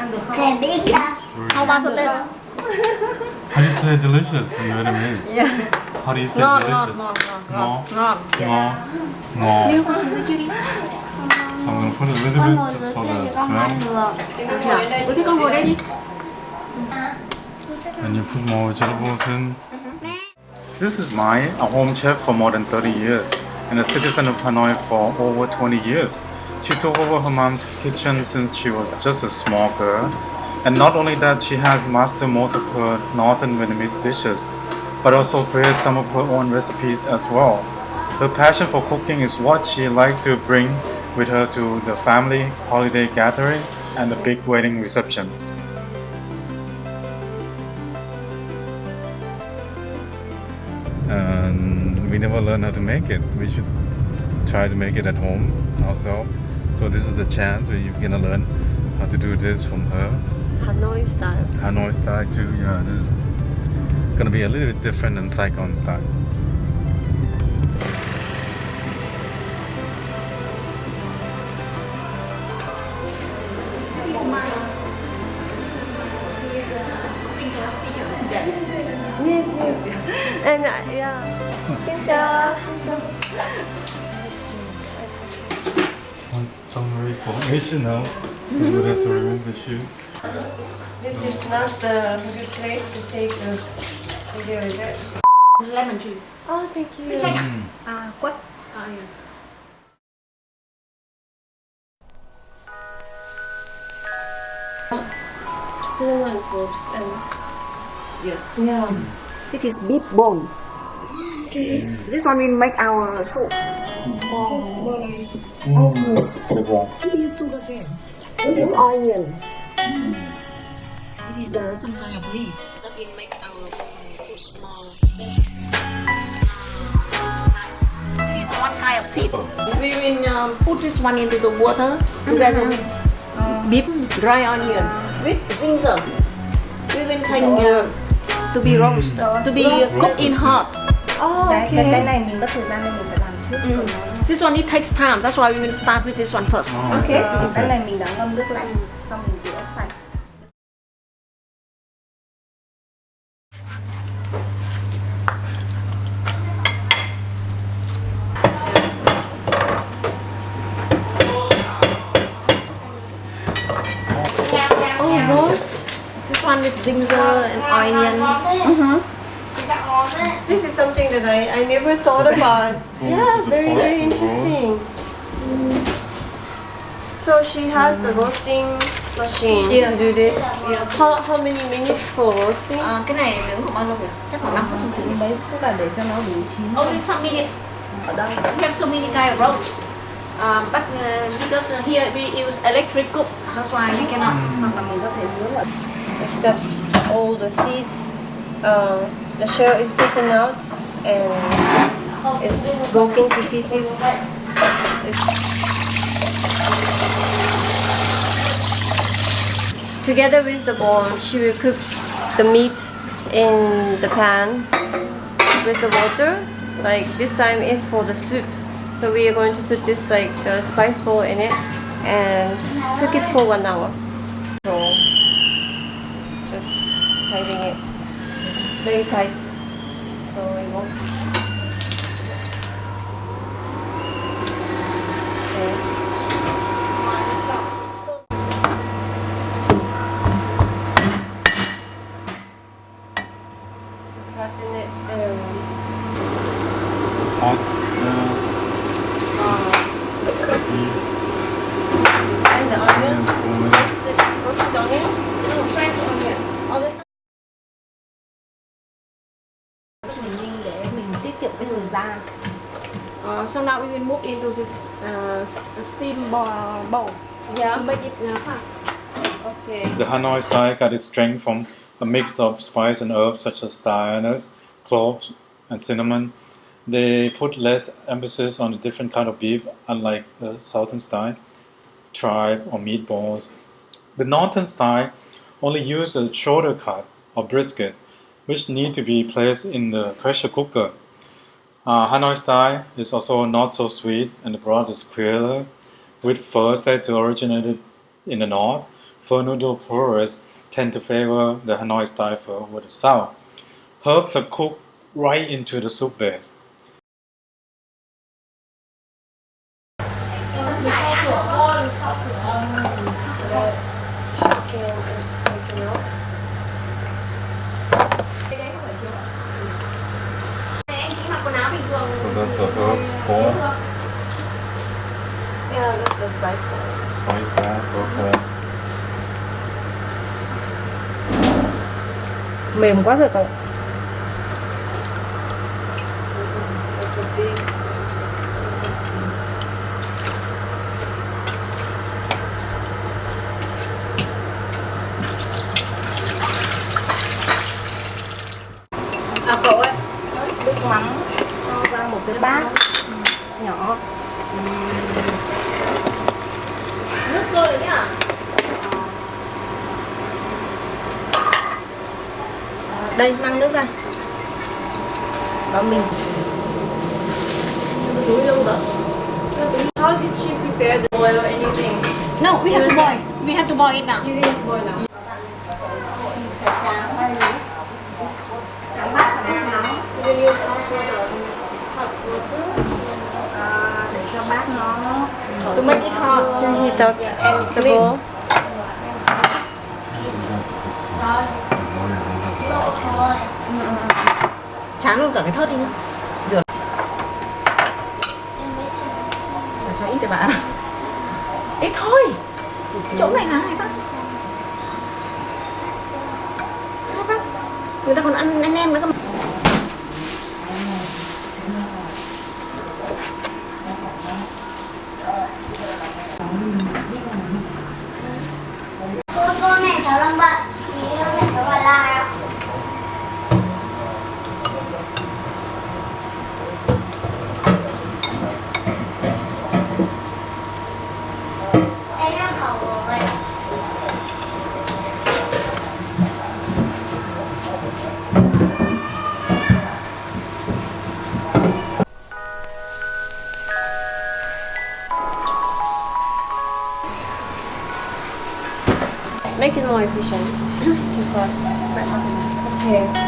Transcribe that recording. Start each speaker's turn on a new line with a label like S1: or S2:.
S1: How much it is?
S2: How do you say delicious in Vietnamese?
S1: Yeah.
S2: How do you say
S1: Ngon,
S2: delicious?
S1: ngon.
S2: Ngon.
S1: Yes.
S2: So I'm gonna put a little bit just for the smell.
S1: Thế con ngồi đây đi.
S2: And you put more vegetables in. This is Mai, a home chef for more than 30 years and a citizen of Hanoi for over 20 years. She took over her mom's kitchen since she was just a small girl. And not only that, she has mastered most of her northern Vietnamese dishes, but also created some of her own recipes as well. Her passion for cooking is what she liked to bring with her to the family holiday gatherings and the big wedding receptions. And we never learned how to make it. We should try to make it at home also. So this is a chance where you're gonna learn how to do this from her.
S3: Hanoi style.
S2: Hanoi style too, yeah. This is gonna be a little bit different than Saigon style.
S3: Yes, yes. And yeah. Xin chào.
S2: It's done very formation now. We would have to remove the shoe.
S3: This is not the good place to take the video, is it?
S1: Lemon juice.
S3: Oh, thank you.
S1: Chanh ạ? Quất.
S3: Yeah. Cinnamon toast and
S1: Yes.
S3: yeah.
S1: This is beef bone. This one will make our soup. This is sugar cane. This is onion. This is some kind of leaf that will make our food small. This is one kind of seed. We will put this one into the water together with beef, dry onion, with ginger. We will take to be roasted, to be cooked in hot.
S3: Oh,
S4: Cái
S3: okay.
S4: này mình có thời gian nên mình sẽ làm trước.
S1: This one it takes time. That's why we will start with this one first.
S3: Okay.
S4: Cái này mình đã ngâm nước lạnh xong mình rửa sạch.
S1: Oh, roast. This one with ginger and onion.
S3: This is something that I never thought about. Yeah, very, very interesting. So she has the roasting machine to do this. How many minutes for roasting?
S1: Cái này nướng khoảng bao lâu nhỉ? Chắc khoảng 5 phút thôi.
S4: Mấy phút là để cho nó đủ chín.
S1: Only some minutes.
S4: Ở đây.
S1: We have so many kind of roast. But because here we use electric cook, that's why you cannot.
S4: Hoặc là mình có thể nướng ở.
S3: It's got all the seeds. The shell is taken out and it's broken to pieces. Together with the bone, she will cook the meat in the pan with the water. Like this time is for the soup. So we are going to put this like spice ball in it and cook it for 1 hour. So just hiding it. It's very tight, so it won't. Okay. So flatten it.
S2: Hot
S3: And the onion, roasted onion.
S1: No, fresh onion.
S3: All this.
S4: Mình ninh để mình tiết kiệm cái thời gian.
S1: So now we will move into this steam bowl
S3: Yeah.
S1: to make it fast.
S3: Okay.
S2: The Hanoi style got its strength from a mix of spice and herbs such as anise, cloves, and cinnamon. They put less emphasis on the different kind of beef, unlike the southern style, tripe or meatballs. The northern style only used a shoulder cut or brisket, which need to be placed in the pressure cooker. Hanoi style is also not so sweet and the broth is clearer, with pho said to originate in the north, Pho Noodle purists tend to favor the Hanoi style pho with the south. Herbs are cooked right into the soup base.
S3: Chicken is taken out.
S2: So that's a herb ball,
S3: Yeah, that's the spice ball.
S2: spice ball, herb ball.
S4: Mềm quá rồi cậu.
S3: It's a big piece of beef.
S4: Cậu ơi, nước mắm cho vào một cái bát nhỏ.
S1: Nước sôi rồi nhá.
S4: Đây, mang nước ra. Và mình
S1: Túi lâu đó.
S3: How did she prepare the oil or anything?
S1: No, we have to boil. We have to boil it now.
S3: You didn't boil now.
S4: mình sẽ tráng qua nước. Tráng bát vào nước nóng.
S3: You use also the hot water
S4: Để cho bát nó
S1: To make it hot.
S3: to heat up the bowl.
S1: Chán luôn cả cái thớt đi nhá. Rửa. Cho ít rồi bà. Ít thôi. Chỗ này là hai bát. Hai bát. Người ta còn ăn anh em nữa cơ.
S5: Cô mẹ cháu đang bận thì mẹ cháu gọi lại ạ. Em đang khẩu rồi.
S3: Make it more efficient. Too fast. Okay.